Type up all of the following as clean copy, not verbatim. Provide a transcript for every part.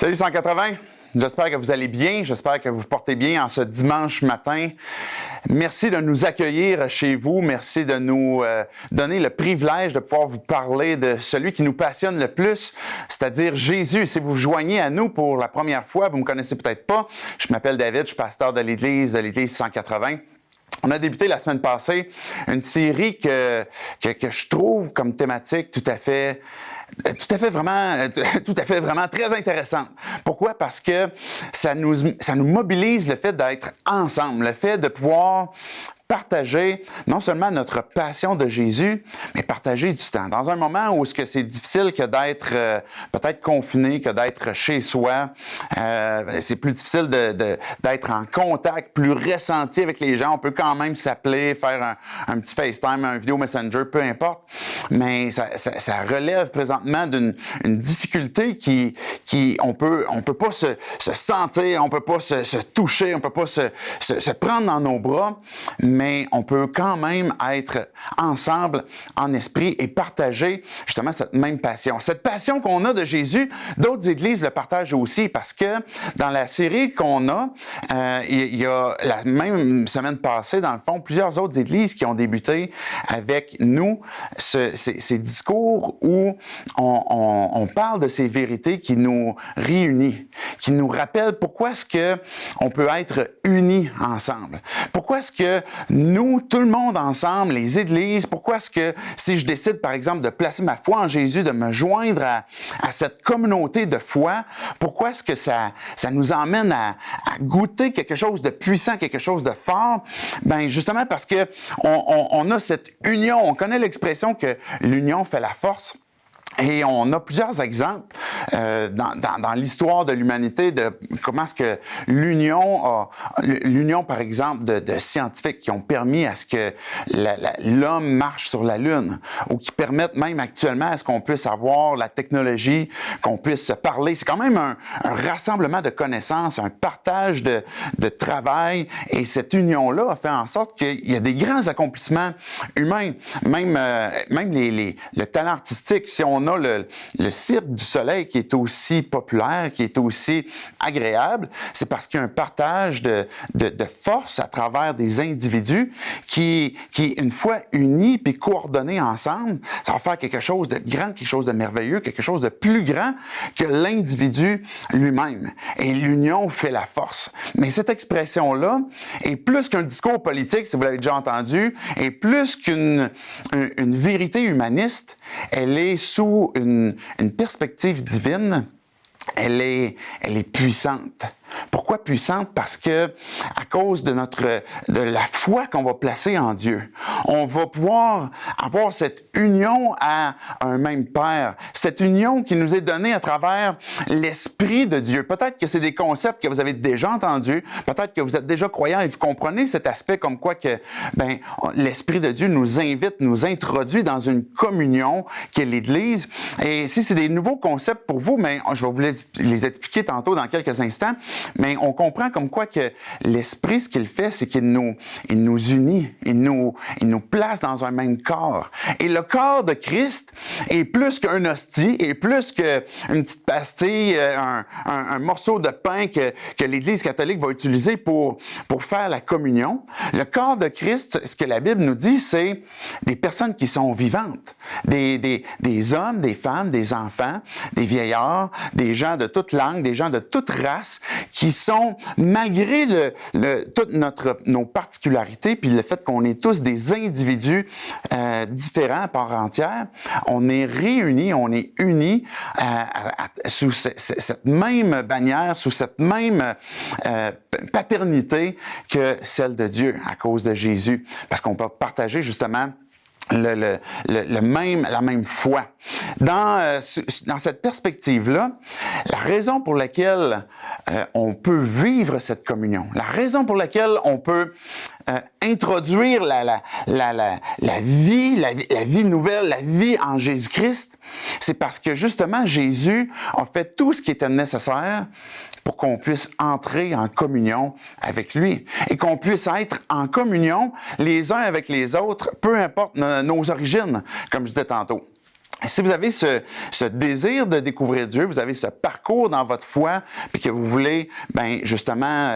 Salut 180, j'espère que vous allez bien, j'espère que vous vous portez bien en ce dimanche matin. Merci de nous accueillir chez vous, merci de nous donner le privilège de pouvoir vous parler de celui qui nous passionne le plus, c'est-à-dire Jésus. Si vous vous joignez à nous pour la première fois, vous ne me connaissez peut-être pas, je m'appelle David, je suis pasteur de l'Église 180. On a débuté la semaine passée une série que je trouve comme thématique tout à fait vraiment très intéressante. Pourquoi? Parce que ça nous mobilise le fait d'être ensemble, le fait de pouvoir partager non seulement notre passion de Jésus, mais partager du temps. Dans un moment où c'est difficile que d'être peut-être confiné, que d'être chez soi, c'est plus difficile d'être en contact, plus ressenti avec les gens. On peut quand même s'appeler, faire un petit FaceTime, un vidéo Messenger, peu importe. Mais ça relève présentement d'une difficulté qui on peut pas se sentir, on peut pas se toucher, on peut pas se prendre dans nos bras, mais on peut quand même être ensemble en esprit et partager justement cette même passion. Cette passion qu'on a de Jésus, d'autres églises le partagent aussi parce que dans la série qu'on a, il y a la même semaine passée, dans le fond, plusieurs autres églises qui ont débuté avec nous ces discours où on parle de ces vérités qui nous réunissent, qui nous rappellent pourquoi est-ce qu'on peut être unis ensemble. Pourquoi est-ce que nous, tout le monde ensemble, les églises, pourquoi est-ce que si je décide, par exemple, de placer ma foi en Jésus, de me joindre à cette communauté de foi, pourquoi est-ce que ça nous emmène à goûter quelque chose de puissant, quelque chose de fort? Bien, justement parce que on a cette union. On connaît l'expression que l'union fait la force. Et on a plusieurs exemples dans l'histoire de l'humanité de comment est-ce que l'union, par exemple, de scientifiques qui ont permis à ce que l'homme marche sur la Lune ou qui permettent même actuellement à ce qu'on puisse avoir la technologie, qu'on puisse se parler. C'est quand même un rassemblement de connaissances, un partage de travail. Et cette union-là a fait en sorte qu'il y a des grands accomplissements humains, même le talent artistique. Si on a le Cirque du Soleil qui est aussi populaire, qui est aussi agréable, c'est parce qu'il y a un partage de force à travers des individus qui, une fois unis puis coordonnés ensemble, ça va faire quelque chose de grand, quelque chose de merveilleux, quelque chose de plus grand que l'individu lui-même. Et l'union fait la force. Mais cette expression-là est plus qu'un discours politique, si vous l'avez déjà entendu, et plus qu'une vérité humaniste, elle est sous une perspective divine, elle est puissante. Pourquoi puissante? Parce que à cause de la foi qu'on va placer en Dieu, on va pouvoir avoir cette union à un même Père, cette union qui nous est donnée à travers l'Esprit de Dieu. Peut-être que c'est des concepts que vous avez déjà entendus, peut-être que vous êtes déjà croyants et vous comprenez cet aspect comme quoi que l'Esprit de Dieu nous invite, nous introduit dans une communion qui est l'Église. Et si c'est des nouveaux concepts pour vous, mais je vais vous les expliquer tantôt dans quelques instants. Mais on comprend comme quoi que l'Esprit, ce qu'il fait, c'est qu'il nous unit, il nous place dans un même corps. Et le corps de Christ est plus qu'un hostie, est plus qu'une petite pastille, un morceau de pain que l'Église catholique va utiliser pour faire la communion. Le corps de Christ, ce que la Bible nous dit, c'est des personnes qui sont vivantes, des hommes, des femmes, des enfants, des vieillards, des gens de toute langue, des gens de toute race, qui sont, malgré toutes nos particularités, puis le fait qu'on est tous des individus différents à part entière, on est réunis, on est unis sous cette même bannière, sous cette même paternité que celle de Dieu à cause de Jésus. Parce qu'on peut partager justement la même foi. Dans cette perspective-là, la raison pour laquelle on peut vivre cette communion, la raison pour laquelle on peut introduire la vie nouvelle, la vie en Jésus-Christ, c'est parce que justement Jésus a fait tout ce qui était nécessaire pour qu'on puisse entrer en communion avec lui et qu'on puisse être en communion les uns avec les autres, peu importe nos origines, comme je disais tantôt. Si vous avez ce désir de découvrir Dieu, vous avez ce parcours dans votre foi, puis que vous voulez, justement,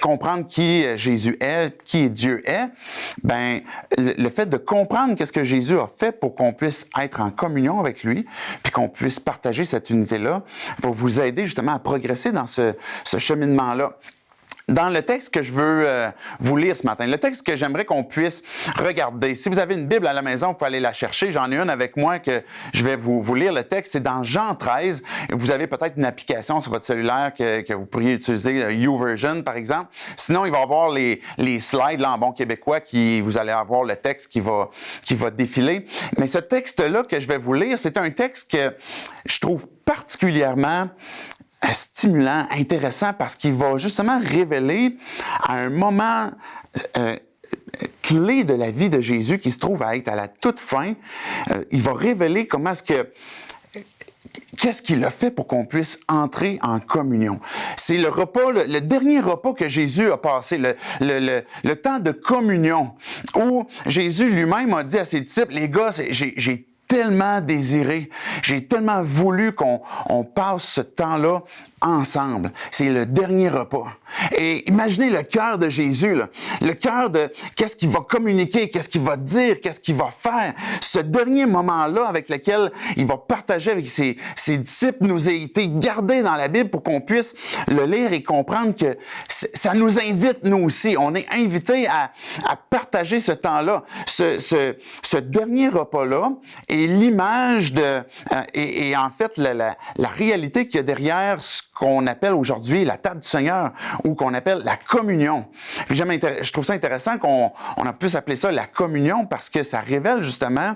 comprendre qui Jésus est, qui Dieu est, le fait de comprendre qu'est-ce que Jésus a fait pour qu'on puisse être en communion avec lui, puis qu'on puisse partager cette unité-là, va vous aider justement à progresser dans ce cheminement-là. Dans le texte que je veux vous lire ce matin, le texte que j'aimerais qu'on puisse regarder, si vous avez une Bible à la maison, vous pouvez aller la chercher. J'en ai une avec moi que je vais vous lire le texte. C'est dans Jean 13. Vous avez peut-être une application sur votre cellulaire que vous pourriez utiliser, YouVersion par exemple. Sinon, il va y avoir les slides là, en bon québécois vous allez avoir le texte qui va défiler. Mais ce texte-là que je vais vous lire, c'est un texte que je trouve particulièrement stimulant, intéressant, parce qu'il va justement révéler à un moment clé de la vie de Jésus qui se trouve à être à la toute fin, il va révéler comment est-ce que qu'est-ce qu'il a fait pour qu'on puisse entrer en communion? C'est le repas, le dernier repas que Jésus a passé, le temps de communion, où Jésus lui-même a dit à ses disciples, les gars, j'ai tellement désiré, j'ai tellement voulu qu'on passe ce temps-là ensemble. C'est le dernier repas. Et imaginez le cœur de Jésus, là. Le cœur de qu'est-ce qu'il va communiquer, qu'est-ce qu'il va dire, qu'est-ce qu'il va faire. Ce dernier moment-là avec lequel il va partager avec ses disciples nous a été gardé dans la Bible pour qu'on puisse le lire et comprendre que ça nous invite, nous aussi. On est invités à partager ce temps-là. Ce dernier repas-là est l'image et en fait la réalité qu'il y a derrière ce qu'on appelle aujourd'hui la table du Seigneur ou qu'on appelle la communion. Puis je trouve ça intéressant qu'on puisse appeler ça la communion parce que ça révèle justement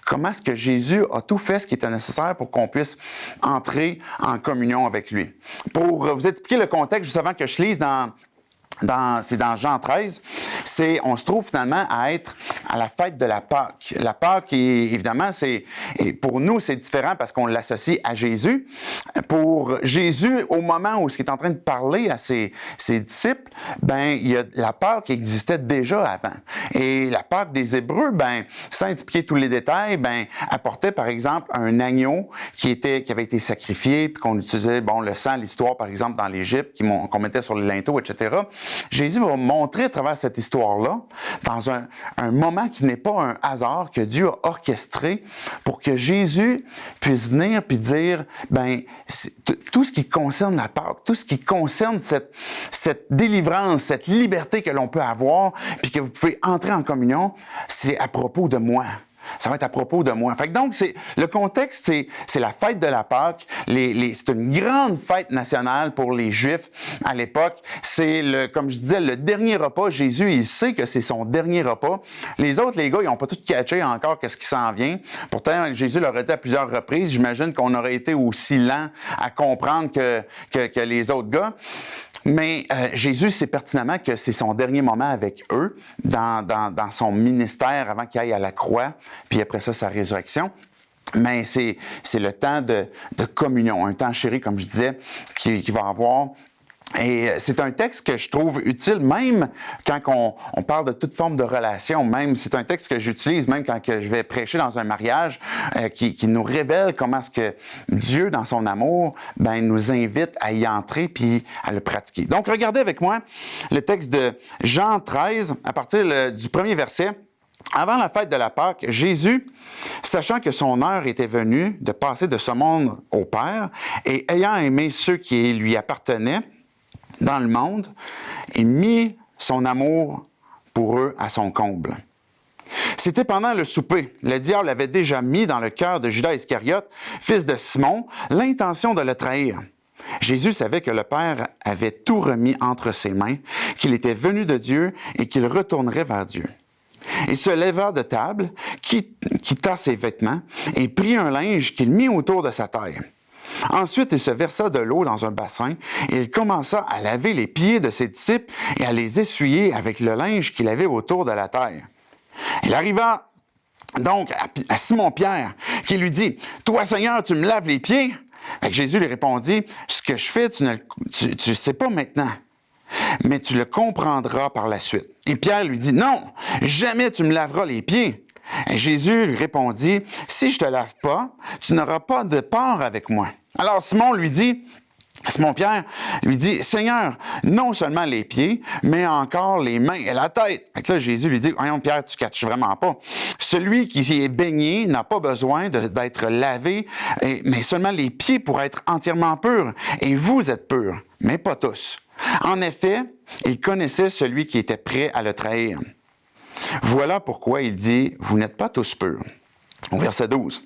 comment est-ce que Jésus a tout fait ce qui était nécessaire pour qu'on puisse entrer en communion avec lui. Pour vous expliquer le contexte, juste avant que je lise c'est dans Jean 13, on se trouve finalement à être à la fête de la Pâque. La Pâque, évidemment, pour nous, c'est différent parce qu'on l'associe à Jésus. Pour Jésus, au moment où il est en train de parler à ses disciples, la Pâque existait déjà avant. Et la Pâque des Hébreux, sans expliquer tous les détails, apportait par exemple un agneau qui avait été sacrifié, puis qu'on utilisait, le sang, l'histoire par exemple dans l'Égypte, qu'on mettait sur les linteaux, etc. Jésus va montrer à travers cette histoire-là, dans un moment qui n'est pas un hasard, que Dieu a orchestré pour que Jésus puisse venir puis dire, tout ce qui concerne la Pâque, tout ce qui concerne cette délivrance, cette liberté que l'on peut avoir, puis que vous pouvez entrer en communion, c'est à propos de moi. Ça va être à propos de moi. Fait que donc, le contexte, c'est la fête de la Pâque. C'est une grande fête nationale pour les Juifs à l'époque. C'est, comme je disais, le dernier repas. Jésus, il sait que c'est son dernier repas. Les autres, les gars, ils n'ont pas tout catché encore qu'est-ce qui s'en vient. Pourtant, Jésus leur a dit à plusieurs reprises. J'imagine qu'on aurait été aussi lent à comprendre que les autres gars. Mais Jésus sait pertinemment que c'est son dernier moment avec eux dans son ministère avant qu'il aille à la croix, puis après ça, sa résurrection. Mais c'est le temps de communion, un temps chéri, comme je disais, qu'il va avoir. Et c'est un texte que je trouve utile même quand on parle de toute forme de relation. Même c'est un texte que j'utilise même quand je vais prêcher dans un mariage qui nous révèle comment est-ce que Dieu, dans son amour, nous invite à y entrer puis à le pratiquer. Donc, regardez avec moi le texte de Jean 13 à partir du premier verset. Avant la fête de la Pâque, Jésus, sachant que son heure était venue de passer de ce monde au Père et ayant aimé ceux qui lui appartenaient, dans le monde, et mit son amour pour eux à son comble. C'était pendant le souper. Le diable avait déjà mis dans le cœur de Judas Iscariote, fils de Simon, l'intention de le trahir. Jésus savait que le Père avait tout remis entre ses mains, qu'il était venu de Dieu et qu'il retournerait vers Dieu. Il se leva de table, quitta ses vêtements et prit un linge qu'il mit autour de sa taille. Ensuite, il se versa de l'eau dans un bassin et il commença à laver les pieds de ses disciples et à les essuyer avec le linge qu'il avait autour de la taille. Il arriva donc à Simon-Pierre qui lui dit « Toi, Seigneur, tu me laves les pieds? » Et Jésus lui répondit « Ce que je fais, tu ne sais pas maintenant, mais tu le comprendras par la suite. » Et Pierre lui dit « Non, jamais tu me laveras les pieds. » Et Jésus lui répondit, « Si je ne te lave pas, tu n'auras pas de part avec moi. » Alors Simon-Pierre lui dit, « Seigneur, non seulement les pieds, mais encore les mains et la tête. » Et là, Jésus lui dit, « Voyons, Pierre, tu ne catches vraiment pas. Celui qui est baigné n'a pas besoin d'être lavé, mais seulement les pieds pour être entièrement purs. Et vous êtes purs, mais pas tous. » En effet, il connaissait celui qui était prêt à le trahir. Voilà pourquoi il dit, « Vous n'êtes pas tous purs. » Au verset 12.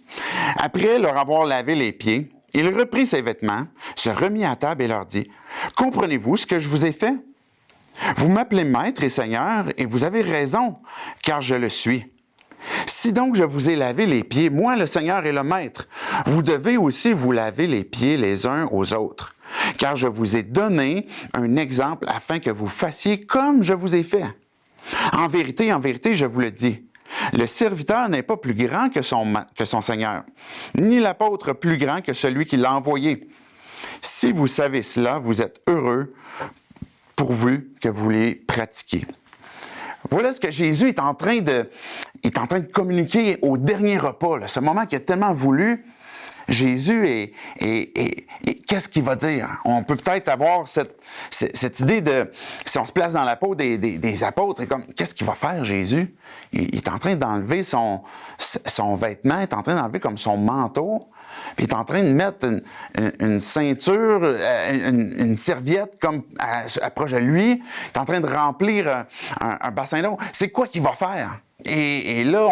Après leur avoir lavé les pieds, il reprit ses vêtements, se remit à table et leur dit, « Comprenez-vous ce que je vous ai fait? Vous m'appelez maître et seigneur, et vous avez raison, car je le suis. Si donc je vous ai lavé les pieds, moi le Seigneur et le maître, vous devez aussi vous laver les pieds les uns aux autres, car je vous ai donné un exemple afin que vous fassiez comme je vous ai fait. En vérité, je vous le dis, le serviteur n'est pas plus grand que son Seigneur, ni l'apôtre plus grand que celui qui l'a envoyé. Si vous savez cela, vous êtes heureux pourvu que vous les pratiquiez. » Voilà ce que Jésus est en train de communiquer au dernier repas, là, ce moment qu'il a tellement voulu. Jésus qu'est-ce qu'il va dire? On peut peut-être avoir cette idée de, si on se place dans la peau des apôtres, comme, qu'est-ce qu'il va faire, Jésus? Il est en train d'enlever son vêtement, il est en train d'enlever comme son manteau, puis il est en train de mettre une ceinture, une serviette comme approche de lui, il est en train de remplir un bassin d'eau. C'est quoi qu'il va faire? Et là,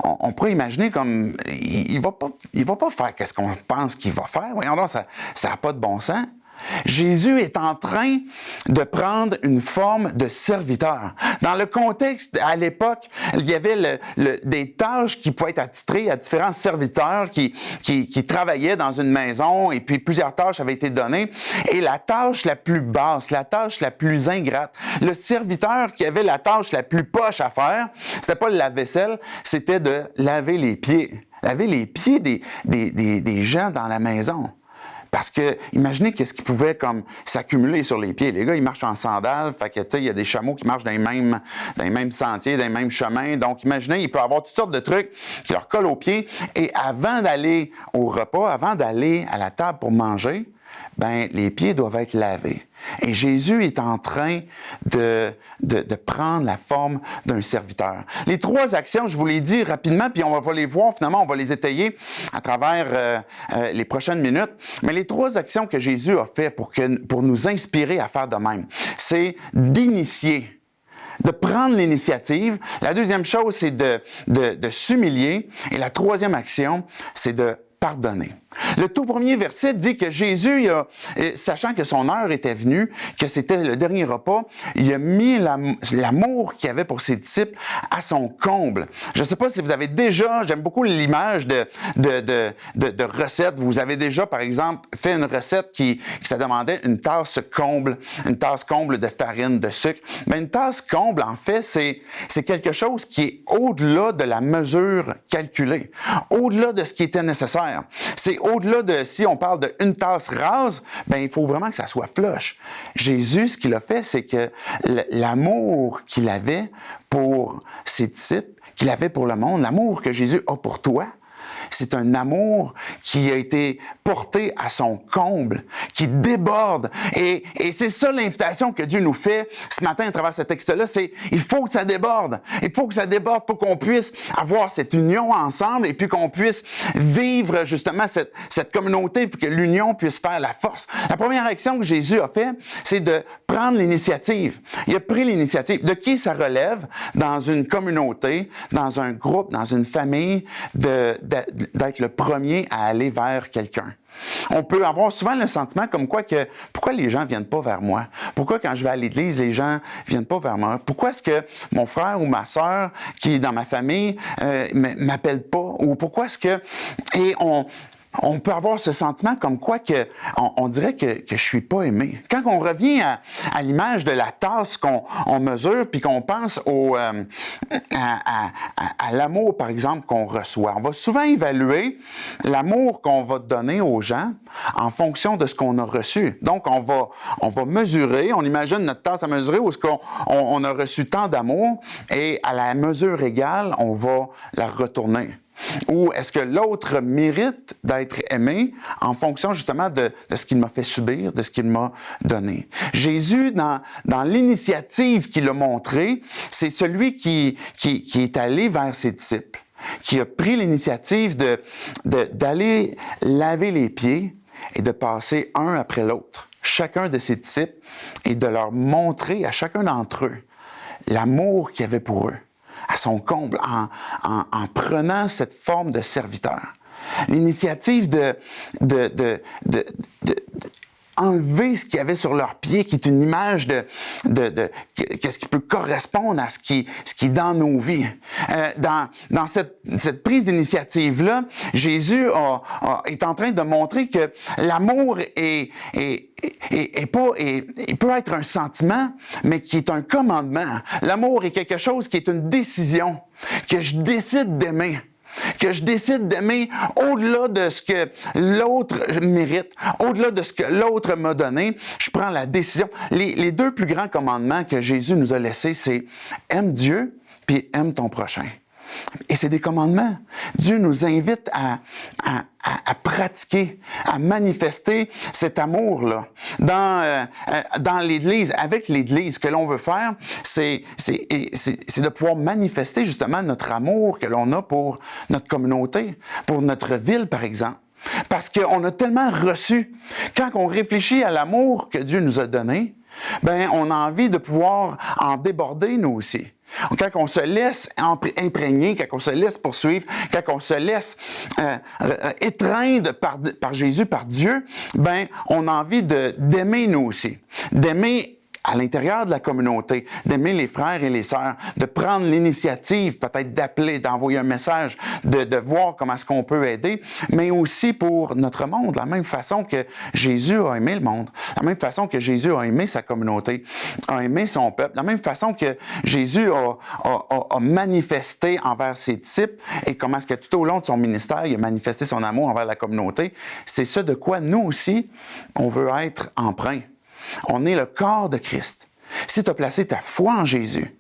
on pourrait imaginer comme, il va pas faire qu'est-ce qu'on pense qu'il va faire. Voyons donc, ça n'a pas de bon sens. Jésus est en train de prendre une forme de serviteur. Dans le contexte, à l'époque, il y avait des tâches qui pouvaient être attitrées à différents serviteurs qui travaillaient dans une maison, et puis plusieurs tâches avaient été données. Et la tâche la plus basse, la tâche la plus ingrate, le serviteur qui avait la tâche la plus poche à faire, c'était pas le lave-vaisselle, c'était de laver les pieds. Laver les pieds des gens dans la maison. Parce que, imaginez qu'est-ce qui pouvait comme s'accumuler sur les pieds. Les gars, ils marchent en sandales, fait que, tu sais, il y a des chameaux qui marchent dans les mêmes sentiers, dans les mêmes chemins. Donc, imaginez, il peut y avoir toutes sortes de trucs qui leur collent aux pieds. Et avant d'aller au repas, avant d'aller à la table pour manger, ben les pieds doivent être lavés. Et Jésus est en train de prendre la forme d'un serviteur. Les trois actions, je vous l'ai dit rapidement, puis on va les voir, finalement, on va les étayer à travers les prochaines minutes. Mais les trois actions que Jésus a fait pour nous inspirer à faire de même, c'est d'initier, de prendre l'initiative. La deuxième chose, c'est de s'humilier. Et la troisième action, c'est de pardonner. Le tout premier verset dit que Jésus, sachant que son heure était venue, que c'était le dernier repas, il a mis l'amour qu'il avait pour ses disciples à son comble. Je ne sais pas si vous avez déjà, j'aime beaucoup l'image de recettes. Vous avez déjà, par exemple, fait une recette qui ça demandait une tasse comble de farine, de sucre. Mais une tasse comble, en fait, c'est quelque chose qui est au-delà de la mesure calculée, au-delà de ce qui était nécessaire. C'est au-delà de, si on parle d'une tasse rase, ben il faut vraiment que ça soit flush. Jésus, ce qu'il a fait, c'est que l'amour qu'il avait pour ses disciples, qu'il avait pour le monde, l'amour que Jésus a pour toi, c'est un amour qui a été porté à son comble, qui déborde. Et c'est ça l'invitation que Dieu nous fait ce matin à travers ce texte-là, c'est il faut que ça déborde. Il faut que ça déborde pour qu'on puisse avoir cette union ensemble et puis qu'on puisse vivre justement cette communauté puis que l'union puisse faire la force. La première action que Jésus a fait, c'est de prendre l'initiative. Il a pris l'initiative. De qui ça relève dans une communauté, dans un groupe, dans une famille, d'être le premier à aller vers quelqu'un. On peut avoir souvent le sentiment comme quoi que pourquoi les gens viennent pas vers moi? Pourquoi quand je vais à l'église, les gens viennent pas vers moi? Pourquoi est-ce que mon frère ou ma sœur qui est dans ma famille m'appelle pas? Ou pourquoi est-ce que... Et on peut avoir ce sentiment comme quoi on dirait que je suis pas aimé. Quand on revient à l'image de la tasse qu'on mesure, puis qu'on pense à l'amour, par exemple, qu'on reçoit, on va souvent évaluer l'amour qu'on va donner aux gens en fonction de ce qu'on a reçu. Donc, on va mesurer, on imagine notre tasse à mesurer où est-ce qu'on a reçu tant d'amour, et à la mesure égale, on va la retourner. Ou est-ce que l'autre mérite d'être aimé en fonction justement de ce qu'il m'a fait subir, de ce qu'il m'a donné? Jésus, dans l'initiative qu'il a montrée, c'est celui qui est allé vers ses disciples, qui a pris l'initiative d'aller laver les pieds et de passer un après l'autre, chacun de ses disciples, et de leur montrer à chacun d'entre eux l'amour qu'il y avait pour eux, à son comble, en prenant cette forme de serviteur. L'initiative de enlever ce qu'il y avait sur leurs pieds, qui est une image de ce qui peut correspondre à ce qui est dans nos vies. Dans cette prise d'initiative-là, Jésus est en train de montrer que l'amour il peut être un sentiment, mais qui est un commandement. L'amour est quelque chose qui est une décision, que je décide d'aimer. Que je décide d'aimer au-delà de ce que l'autre mérite, au-delà de ce que l'autre m'a donné, je prends la décision. Les deux plus grands commandements que Jésus nous a laissés, c'est « aime Dieu » puis « aime ton prochain ». Et c'est des commandements. Dieu nous invite à pratiquer, à manifester cet amour-là. Dans l'Église, avec l'Église, ce que l'on veut faire, c'est de pouvoir manifester justement notre amour que l'on a pour notre communauté, pour notre ville, par exemple. Parce qu'on a tellement reçu. Quand on réfléchit à l'amour que Dieu nous a donné, ben on a envie de pouvoir en déborder nous aussi. Quand on se laisse imprégner, quand on se laisse poursuivre, quand on se laisse étreindre par Jésus, par Dieu, ben on a envie d'aimer nous aussi, d'aimer à l'intérieur de la communauté, d'aimer les frères et les sœurs, de prendre l'initiative, peut-être d'appeler, d'envoyer un message, de voir comment est-ce qu'on peut aider, mais aussi pour notre monde, la même façon que Jésus a aimé le monde, la même façon que Jésus a aimé sa communauté, a aimé son peuple, la même façon que Jésus a manifesté envers ses disciples et comment est-ce que tout au long de son ministère, il a manifesté son amour envers la communauté, c'est ce de quoi nous aussi, on veut être empreints. On est le corps de Christ. Si tu as placé ta foi en Jésus,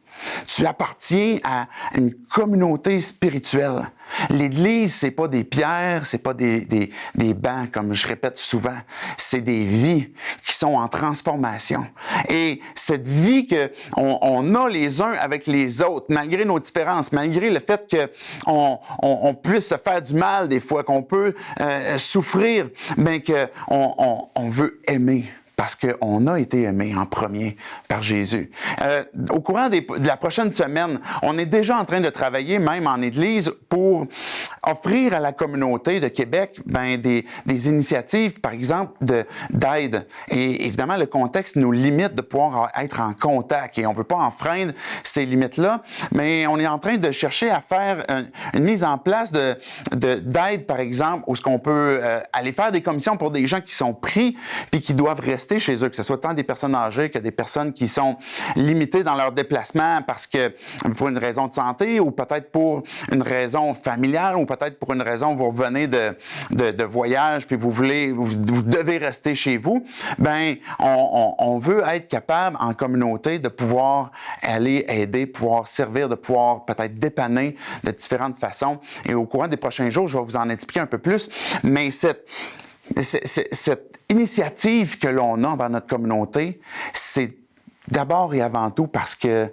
tu appartiens à une communauté spirituelle. L'Église, c'est pas des pierres, c'est pas des bancs, comme je répète souvent. C'est des vies qui sont en transformation. Et cette vie qu'on a les uns avec les autres, malgré nos différences, malgré le fait qu'on puisse se faire du mal des fois, qu'on peut souffrir, mais qu'on veut aimer. Parce qu'on a été aimé en premier par Jésus. Au courant de la prochaine semaine, on est déjà en train de travailler, même en Église, pour offrir à la communauté de Québec des initiatives, par exemple, d'aide. Et évidemment, le contexte nous limite de pouvoir être en contact et on ne veut pas enfreindre ces limites-là, mais on est en train de chercher à faire une mise en place d'aide, par exemple, où ce qu'on peut aller faire des commissions pour des gens qui sont pris puis qui doivent rester chez eux, que ce soit tant des personnes âgées que des personnes qui sont limitées dans leur déplacement parce que pour une raison de santé ou peut-être pour une raison familiale ou peut-être pour une raison vous revenez de voyage puis vous devez rester chez vous. Ben on veut être capable en communauté de pouvoir aller aider, pouvoir servir, de pouvoir peut-être dépanner de différentes façons. Et au courant des prochains jours, je vais vous en expliquer un peu plus. Mais cette initiative que l'on a envers notre communauté, c'est d'abord et avant tout parce que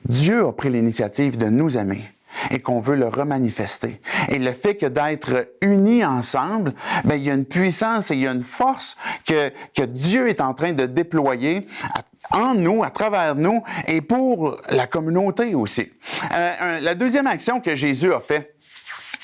Dieu a pris l'initiative de nous aimer et qu'on veut le remanifester. Et le fait que d'être unis ensemble, bien, il y a une puissance et il y a une force que Dieu est en train de déployer en nous, à travers nous et pour la communauté aussi. La deuxième action que Jésus a fait,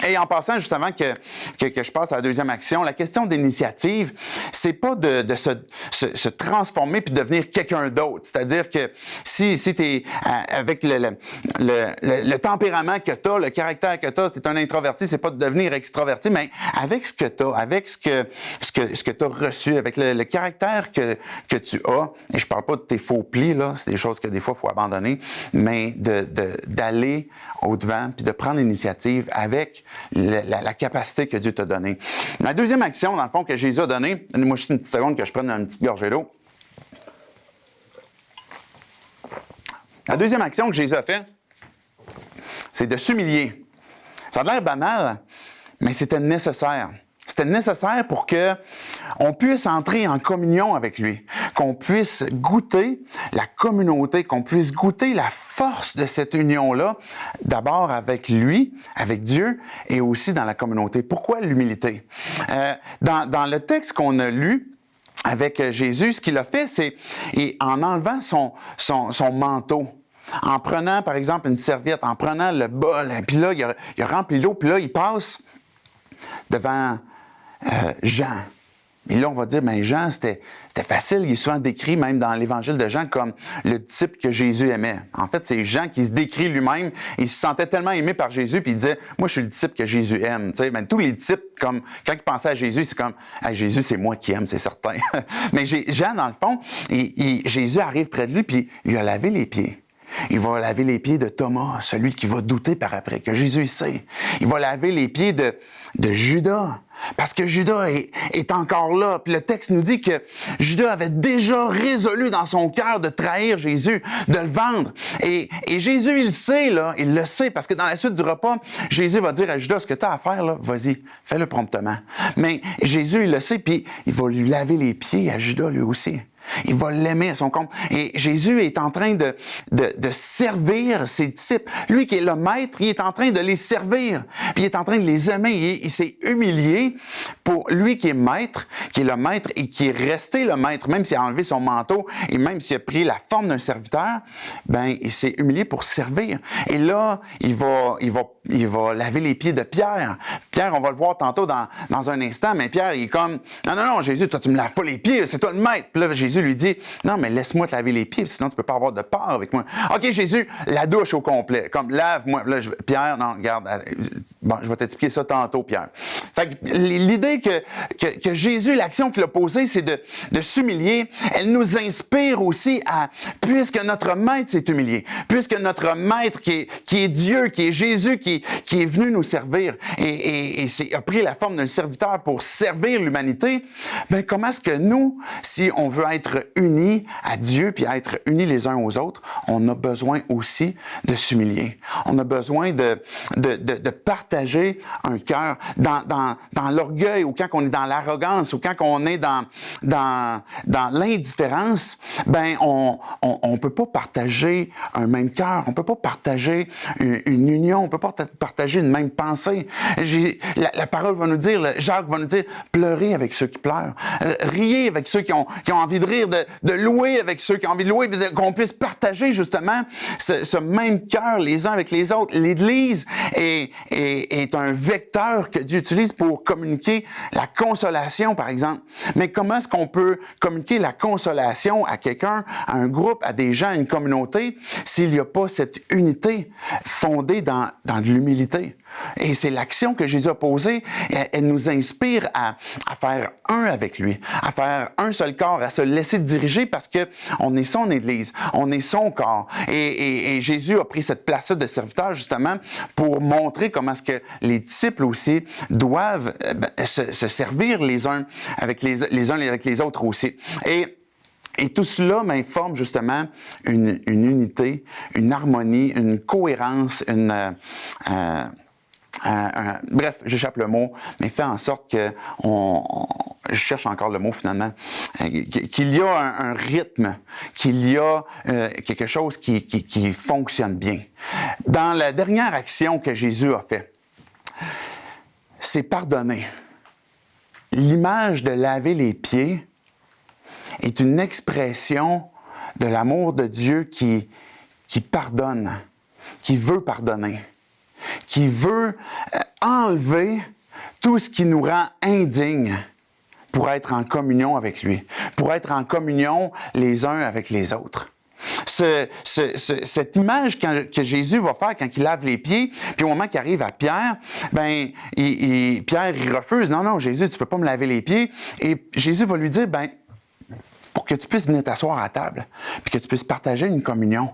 Et en passant justement que je passe à la deuxième action, la question d'initiative, c'est pas de se transformer puis devenir quelqu'un d'autre. C'est-à-dire que si tu es avec le tempérament que tu as, le caractère que tu as, si tu es un introverti, c'est pas de devenir extraverti, mais avec ce que tu as, avec ce que tu as reçu, avec le caractère que tu as, et je parle pas de tes faux plis, là, c'est des choses que des fois il faut abandonner, mais d'aller au-devant puis de prendre l'initiative avec la capacité que Dieu t'a donnée. La deuxième action, dans le fond, que Jésus a donnée, moi, juste une petite seconde que je prenne une petite gorgée d'eau. La deuxième action que Jésus a faite, c'est de s'humilier. Ça a l'air banal, mais c'était nécessaire. C'était nécessaire pour qu'on puisse entrer en communion avec lui, qu'on puisse goûter la communauté, qu'on puisse goûter la force de cette union-là, d'abord avec lui, avec Dieu, et aussi dans la communauté. Pourquoi l'humilité? Dans le texte qu'on a lu, avec Jésus, ce qu'il a fait, c'est en enlevant son manteau, en prenant, par exemple, une serviette, en prenant le bol, puis là, il a rempli l'eau, puis là, il passe devant Jean. Et là, on va dire, bien, Jean, c'était facile. Il est souvent décrit, même dans l'évangile de Jean, comme le disciple que Jésus aimait. En fait, c'est Jean qui se décrit lui-même. Il se sentait tellement aimé par Jésus, puis il disait, moi, je suis le disciple que Jésus aime. Tu sais, ben, tous les disciples, comme quand ils pensaient à Jésus, c'est comme, hey, Jésus, c'est moi qui aime, c'est certain. Mais Jean, dans le fond, Jésus arrive près de lui, puis il a lavé les pieds. Il va laver les pieds de Thomas, celui qui va douter par après, que Jésus sait. Il va laver les pieds de Judas, parce que Judas est encore là. Puis le texte nous dit que Judas avait déjà résolu dans son cœur de trahir Jésus, de le vendre. Et Jésus, il le sait, là, il le sait, parce que dans la suite du repas, Jésus va dire à Judas, ce que tu as à faire, là, vas-y, fais-le promptement. Mais Jésus, il le sait, puis il va lui laver les pieds à Judas, lui aussi. Il va l'aimer à son compte. Et Jésus est en train de servir ses disciples. Lui qui est le maître, il est en train de les servir. Puis il est en train de les aimer. Il s'est humilié pour lui qui est maître, qui est le maître et qui est resté le maître. Même s'il a enlevé son manteau et même s'il a pris la forme d'un serviteur, ben il s'est humilié pour servir. Et là, il va laver les pieds de Pierre. Pierre, on va le voir tantôt dans un instant, mais Pierre, il est comme, non, Jésus, toi, tu me laves pas les pieds, c'est toi le maître. Puis là, Jésus lui dit, non, mais laisse-moi te laver les pieds, sinon tu peux pas avoir de part avec moi. OK, Jésus, la douche au complet, comme lave-moi. Là, Pierre, non, regarde, bon, je vais t'expliquer ça tantôt, Pierre. Fait que l'idée que Jésus, l'action qu'il a posée, c'est de s'humilier, elle nous inspire aussi puisque notre maître s'est humilié, puisque notre maître qui est Dieu, qui est Jésus, qui est venu nous servir et a pris la forme d'un serviteur pour servir l'humanité, bien, comment est-ce que nous, si on veut être unis à Dieu puis être unis les uns aux autres, on a besoin aussi de s'humilier. On a besoin de partager un cœur dans l'orgueil ou quand on est dans l'arrogance ou quand on est dans l'indifférence, ben on peut pas partager un même cœur, on peut pas partager une union, on peut pas partager une même pensée. La parole va nous dire, Jacques va nous dire, pleurez avec ceux qui pleurent, riez avec ceux qui ont envie de rire, de louer avec ceux qui ont envie de louer, qu'on puisse partager justement ce même cœur les uns avec les autres. L'Église est un vecteur que Dieu utilise pour communiquer la consolation, par exemple. Mais comment est-ce qu'on peut communiquer la consolation à quelqu'un, à un groupe, à des gens, à une communauté, s'il n'y a pas cette unité fondée dans de l'humilité? Et c'est l'action que Jésus a posée. Elle nous inspire à faire un avec lui, à faire un seul corps, à se laisser diriger parce que on est son Église, on est son corps. Et Jésus a pris cette place-là de serviteur justement pour montrer comment est-ce que les disciples aussi doivent se servir les uns avec les uns avec les autres aussi. Et tout cela forme justement une unité, une harmonie, une cohérence, bref, j'échappe le mot, mais fait en sorte que je cherche encore le mot finalement, qu'il y a un rythme, qu'il y a quelque chose qui fonctionne bien. Dans la dernière action que Jésus a faite, c'est pardonner. L'image de laver les pieds est une expression de l'amour de Dieu qui pardonne, qui veut pardonner, qui veut enlever tout ce qui nous rend indignes pour être en communion avec lui, pour être en communion les uns avec les autres. Cette image que Jésus va faire quand il lave les pieds, puis au moment qu'il arrive à Pierre, Pierre, il refuse. Non, Jésus, tu ne peux pas me laver les pieds. Et Jésus va lui dire, pour que tu puisses venir t'asseoir à table, puis que tu puisses partager une communion,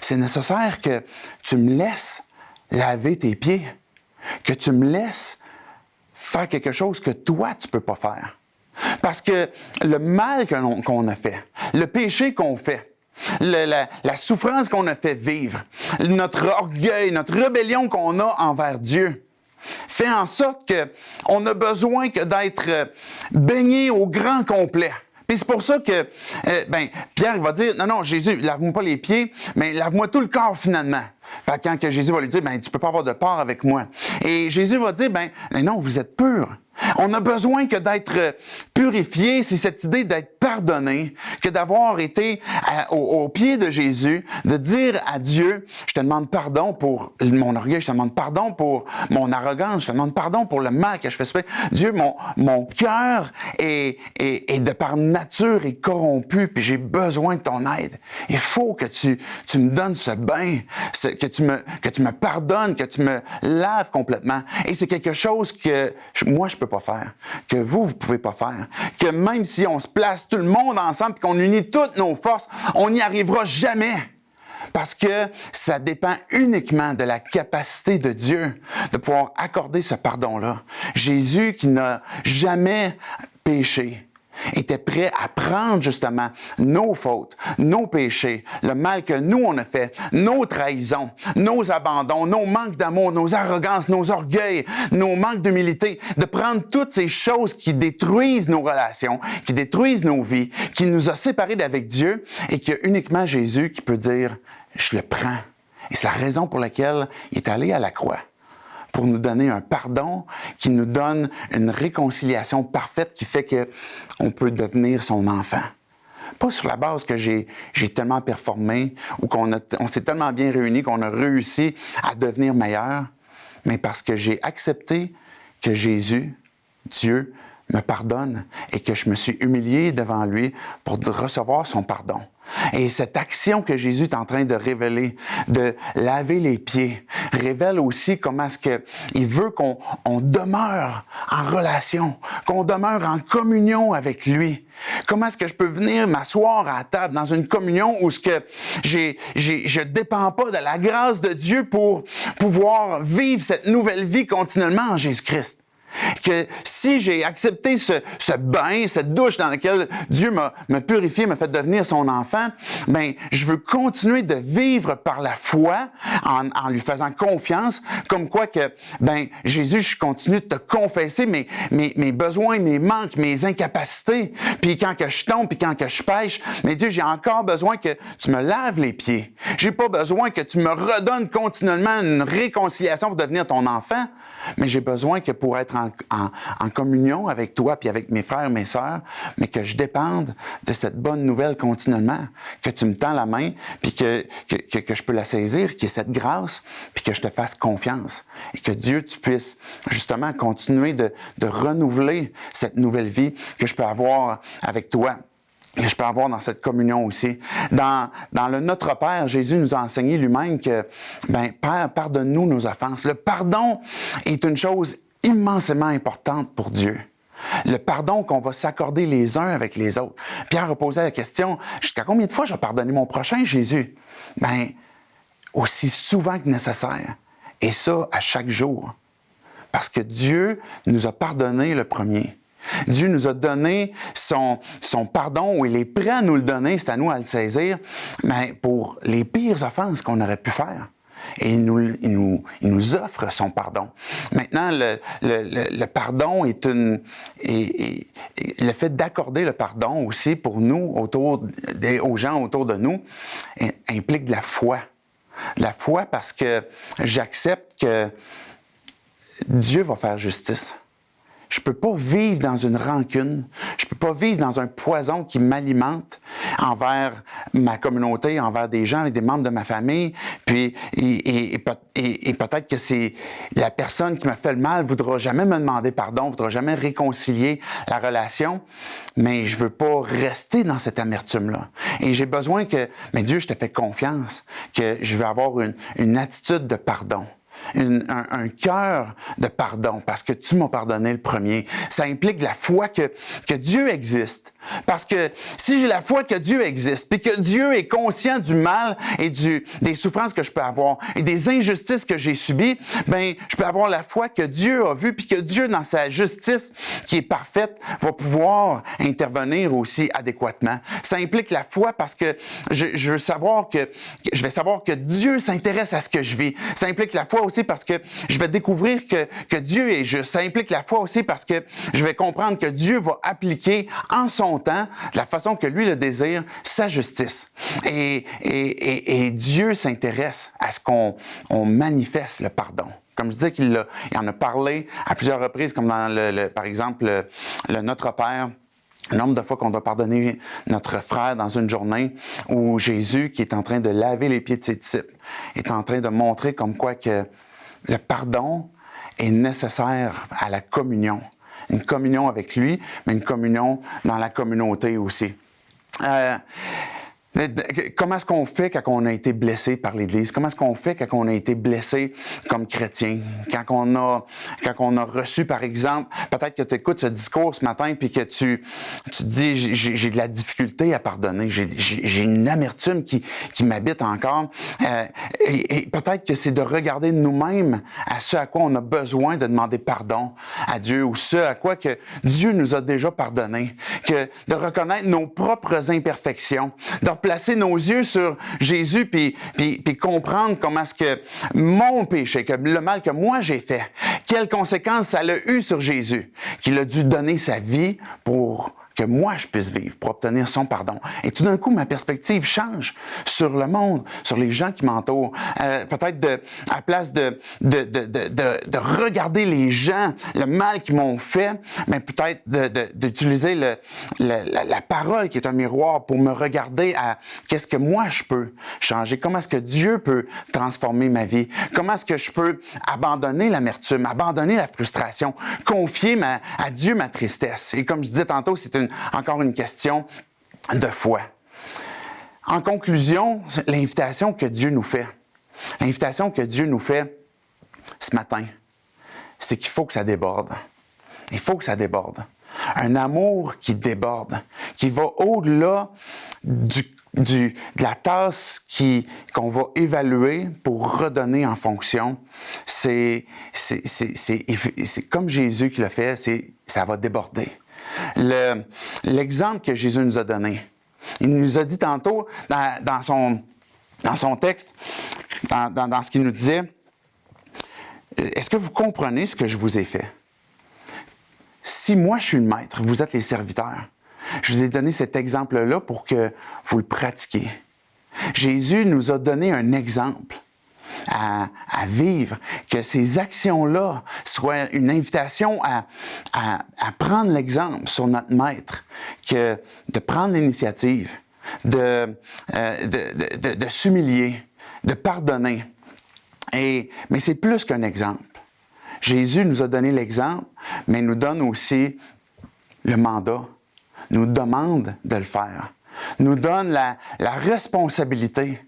c'est nécessaire que tu me laisses laver tes pieds, que tu me laisses faire quelque chose que toi, tu ne peux pas faire. Parce que le mal qu'on a fait, le péché qu'on fait, la souffrance qu'on a fait vivre, notre orgueil, notre rébellion qu'on a envers Dieu, fait en sorte qu'on a besoin que d'être baigné au grand complet. Puis c'est pour ça que Pierre va dire, non, Jésus, lave-moi pas les pieds, mais lave-moi tout le corps finalement. Quand que Jésus va lui dire, tu peux pas avoir de part avec moi. Et Jésus va dire, non, vous êtes purs. On a besoin que d'être purifié, c'est cette idée d'être pardonné, que d'avoir été au pied de Jésus, de dire à Dieu, je te demande pardon pour mon orgueil, je te demande pardon pour mon arrogance, je te demande pardon pour le mal que je fais. Dieu, mon cœur est de par nature est corrompu, puis j'ai besoin de ton aide. Il faut que tu me donnes ce bain, que tu me pardonnes, que tu me laves complètement. Et c'est quelque chose que moi, je peux pas faire, que vous pouvez pas faire, que même si on se place tout le monde ensemble et qu'on unit toutes nos forces, on n'y arrivera jamais. Parce que ça dépend uniquement de la capacité de Dieu de pouvoir accorder ce pardon-là. Jésus, qui n'a jamais péché, était prêt à prendre justement nos fautes, nos péchés, le mal que nous on a fait, nos trahisons, nos abandons, nos manques d'amour, nos arrogances, nos orgueils, nos manques d'humilité, de prendre toutes ces choses qui détruisent nos relations, qui détruisent nos vies, qui nous a séparés d'avec Dieu et qu'il y a uniquement Jésus qui peut dire « je le prends ». Et c'est la raison pour laquelle il est allé à la croix, pour nous donner un pardon, qui nous donne une réconciliation parfaite qui fait qu'on peut devenir son enfant. Pas sur la base que j'ai tellement performé ou on s'est tellement bien réunis qu'on a réussi à devenir meilleur, mais parce que j'ai accepté que Jésus, Dieu, me pardonne et que je me suis humilié devant lui pour recevoir son pardon. Et cette action que Jésus est en train de révéler, de laver les pieds, révèle aussi comment est-ce qu'il veut qu'on demeure en relation, qu'on demeure en communion avec lui. Comment est-ce que je peux venir m'asseoir à la table dans une communion où je dépends pas de la grâce de Dieu pour pouvoir vivre cette nouvelle vie continuellement en Jésus-Christ? Que si j'ai accepté ce bain, cette douche dans laquelle Dieu m'a purifié, m'a fait devenir son enfant, je veux continuer de vivre par la foi en lui faisant confiance, comme quoi que, Jésus, je continue de te confesser mes besoins, mes manques, mes incapacités, puis quand que je tombe, puis quand que je pêche, mais Dieu, j'ai encore besoin que tu me laves les pieds. J'ai pas besoin que tu me redonnes continuellement une réconciliation pour devenir ton enfant, mais j'ai besoin que pour être en communion avec toi puis avec mes frères et mes sœurs, mais que je dépende de cette bonne nouvelle continuellement, que tu me tends la main puis que je peux la saisir, qu'il y ait cette grâce puis que je te fasse confiance et que Dieu, tu puisses justement continuer de renouveler cette nouvelle vie que je peux avoir avec toi. Et je peux avoir dans cette communion aussi. Dans le Notre Père, Jésus nous a enseigné lui-même que, Père, pardonne-nous nos offenses. Le pardon est une chose immensément importante pour Dieu. Le pardon qu'on va s'accorder les uns avec les autres. Pierre a posé la question, jusqu'à combien de fois je vais pardonner mon prochain, Jésus? Aussi souvent que nécessaire. Et ça, à chaque jour. Parce que Dieu nous a pardonné le premier. Dieu nous a donné son pardon, ou il est prêt à nous le donner, c'est à nous à le saisir, mais pour les pires offenses qu'on aurait pu faire. Et il nous offre son pardon. Maintenant, le pardon est le fait d'accorder le pardon aussi pour nous, aux gens autour de nous, implique de la foi. De la foi parce que j'accepte que Dieu va faire justice. je peux pas vivre dans une rancune. Je peux pas vivre dans un poison qui m'alimente envers ma communauté, envers des gens, des membres de ma famille. Puis, et peut-être que c'est la personne qui m'a fait le mal voudra jamais me demander pardon, voudra jamais réconcilier la relation. Mais je veux pas rester dans cette amertume-là. Et j'ai besoin que, mais Dieu, je te fais confiance, que je vais avoir une attitude de pardon. Un cœur de pardon, parce que tu m'as pardonné le premier. Ça implique la foi que Dieu existe. Parce que si j'ai la foi que Dieu existe, puis que Dieu est conscient du mal et des souffrances que je peux avoir et des injustices que j'ai subies, ben je peux avoir la foi que Dieu a vue, puis que Dieu, dans sa justice qui est parfaite, va pouvoir intervenir aussi adéquatement. Ça implique la foi parce que je vais savoir que Dieu s'intéresse à ce que je vis. Ça implique la foi aussi parce que je vais découvrir que Dieu est juste. Ça implique la foi aussi parce que je vais comprendre que Dieu va appliquer en son temps, de la façon que lui le désire, sa justice. Et Dieu s'intéresse à ce qu'on manifeste le pardon. Comme je disais qu'il en a parlé à plusieurs reprises, comme dans par exemple, le Notre Père. Le nombre de fois qu'on doit pardonner notre frère dans une journée, où Jésus, qui est en train de laver les pieds de ses disciples, est en train de montrer comme quoi que le pardon est nécessaire à la communion. Une communion avec lui, mais une communion dans la communauté aussi. Comment est-ce qu'on fait quand on a été blessé par l'Église? Comment est-ce qu'on fait quand on a été blessé comme chrétien? Quand on a reçu, par exemple, peut-être que tu écoutes ce discours ce matin puis que tu te dis, j'ai de la difficulté à pardonner, j'ai une amertume qui m'habite encore. Et peut-être que c'est de regarder nous-mêmes à ce à quoi on a besoin de demander pardon à Dieu, ou ce à quoi que Dieu nous a déjà pardonné. De reconnaître nos propres imperfections, de placer nos yeux sur Jésus puis comprendre comment est-ce que mon péché, que le mal que moi j'ai fait, quelles conséquences ça a eu sur Jésus, qu'il a dû donner sa vie pour que moi je puisse vivre, pour obtenir son pardon. Et tout d'un coup, ma perspective change sur le monde, sur les gens qui m'entourent. Peut-être à place de regarder les gens, le mal qu'ils m'ont fait, mais peut-être d'utiliser la parole qui est un miroir pour me regarder à qu'est-ce que moi je peux changer, comment est-ce que Dieu peut transformer ma vie, comment est-ce que je peux abandonner l'amertume, abandonner la frustration, confier à Dieu ma tristesse. Et comme je disais tantôt, c'est encore une question de foi. En conclusion, l'invitation que Dieu nous fait ce matin, c'est qu'il faut que ça déborde. Il faut que ça déborde. Un amour qui déborde, qui va au-delà de la tasse qu'on va évaluer pour redonner en fonction. C'est comme Jésus qui l'a fait, ça va déborder. L'exemple que Jésus nous a donné, il nous a dit tantôt dans son texte, dans ce qu'il nous disait, est-ce que vous comprenez ce que je vous ai fait? Si moi je suis le maître, vous êtes les serviteurs. Je vous ai donné cet exemple-là pour que vous le pratiquiez. Jésus nous a donné un exemple à vivre, que ces actions-là soient une invitation à prendre l'exemple sur notre maître, que de prendre l'initiative, de s'humilier, de pardonner. Mais c'est plus qu'un exemple. Jésus nous a donné l'exemple, mais nous donne aussi le mandat, nous demande de le faire, nous donne la responsabilité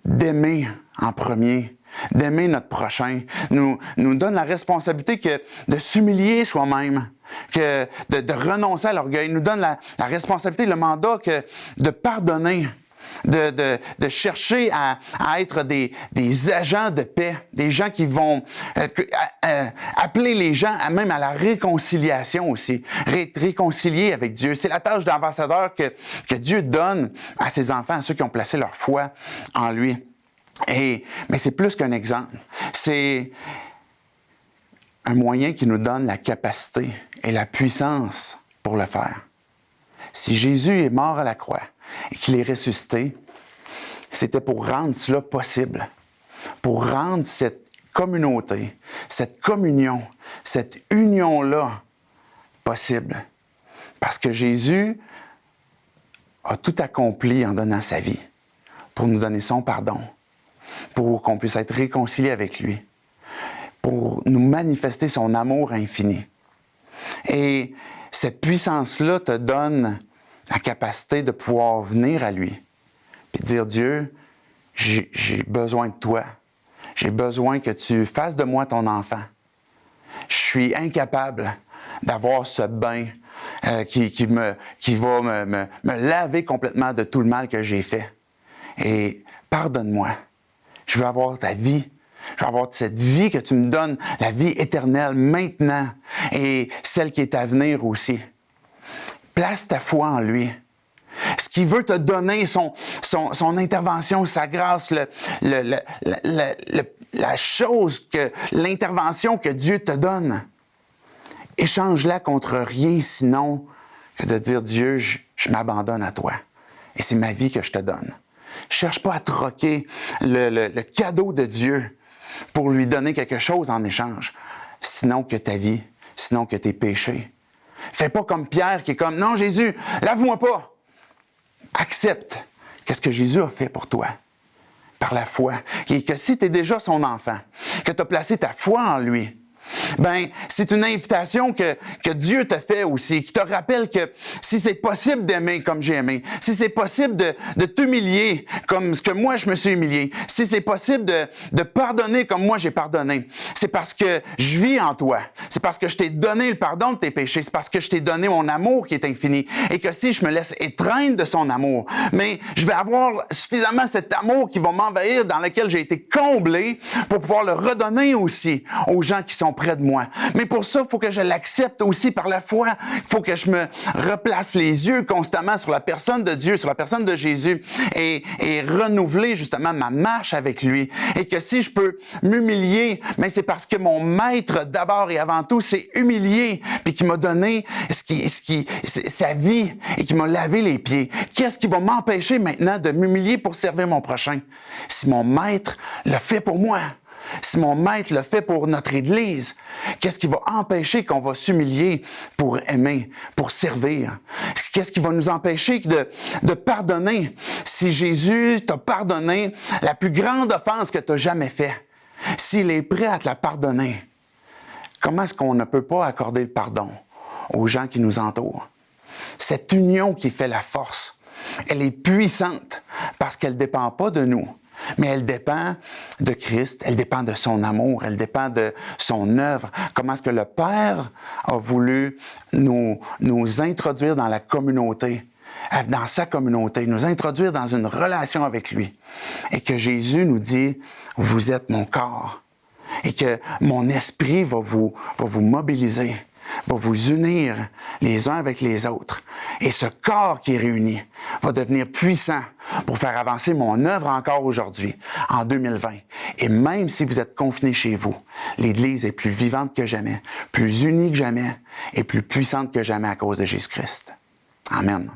d'aimer en premier, d'aimer notre prochain, nous donne la responsabilité de s'humilier soi-même, de renoncer à l'orgueil, nous donne la responsabilité, le mandat de pardonner, de chercher à être des agents de paix, des gens qui vont appeler les gens même à la réconciliation aussi, réconcilier avec Dieu. C'est la tâche d'ambassadeur que Dieu donne à ses enfants, à ceux qui ont placé leur foi en lui. Mais c'est plus qu'un exemple. C'est un moyen qui nous donne la capacité et la puissance pour le faire. Si Jésus est mort à la croix et qu'il est ressuscité, c'était pour rendre cela possible, pour rendre cette communauté, cette communion, cette union-là possible. Parce que Jésus a tout accompli en donnant sa vie pour nous donner son pardon, pour qu'on puisse être réconciliés avec lui, pour nous manifester son amour infini. Et cette puissance-là te donne la capacité de pouvoir venir à lui et dire, Dieu, j'ai besoin de toi. J'ai besoin que tu fasses de moi ton enfant. Je suis incapable d'avoir ce bain qui va me laver complètement de tout le mal que j'ai fait. Et pardonne-moi. Je veux avoir ta vie. Je veux avoir cette vie que tu me donnes, la vie éternelle maintenant et celle qui est à venir aussi. Place ta foi en lui. Ce qu'il veut te donner, son intervention, sa grâce, la chose, l'intervention que Dieu te donne, échange-la contre rien sinon que de dire, Dieu, je m'abandonne à toi. Et c'est ma vie que je te donne. Cherche pas à troquer le cadeau de Dieu pour lui donner quelque chose en échange, sinon que ta vie, sinon que tes péchés. Fais pas comme Pierre qui est comme, non Jésus, lave-moi pas. Accepte qu'est-ce que Jésus a fait pour toi, par la foi. Et que si tu es déjà son enfant, que tu as placé ta foi en lui, ben c'est une invitation que Dieu te fait aussi, qui te rappelle que si c'est possible d'aimer comme j'ai aimé, si c'est possible de t'humilier comme ce que moi je me suis humilié, si c'est possible de pardonner comme moi j'ai pardonné, c'est parce que je vis en toi, c'est parce que je t'ai donné le pardon de tes péchés, c'est parce que je t'ai donné mon amour qui est infini, et que si je me laisse étreindre de son amour, mais je vais avoir suffisamment cet amour qui va m'envahir, dans lequel j'ai été comblé, pour pouvoir le redonner aussi aux gens qui sont près de moi. Mais pour ça, il faut que je l'accepte aussi par la foi. Il faut que je me replace les yeux constamment sur la personne de Dieu, sur la personne de Jésus et renouveler justement ma marche avec lui. Et que si je peux m'humilier, mais c'est parce que mon maître d'abord et avant tout s'est humilié puis qui m'a donné sa vie et qui m'a lavé les pieds. Qu'est-ce qui va m'empêcher maintenant de m'humilier pour servir mon prochain? Si mon maître le fait pour moi. Si mon maître le fait pour notre Église, qu'est-ce qui va empêcher qu'on va s'humilier pour aimer, pour servir? Qu'est-ce qui va nous empêcher de pardonner? Si Jésus t'a pardonné la plus grande offense que tu as jamais faite, s'il est prêt à te la pardonner, comment est-ce qu'on ne peut pas accorder le pardon aux gens qui nous entourent? Cette union qui fait la force, elle est puissante parce qu'elle ne dépend pas de nous. Mais elle dépend de Christ, elle dépend de son amour, elle dépend de son œuvre. Comment est-ce que le Père a voulu nous introduire dans la communauté, dans sa communauté, nous introduire dans une relation avec lui. Et que Jésus nous dit, vous êtes mon corps. Et que mon esprit va vous mobiliser, va vous unir les uns avec les autres. Et ce corps qui est réuni va devenir puissant pour faire avancer mon œuvre encore aujourd'hui, en 2020. Et même si vous êtes confinés chez vous, l'Église est plus vivante que jamais, plus unie que jamais et plus puissante que jamais à cause de Jésus-Christ. Amen.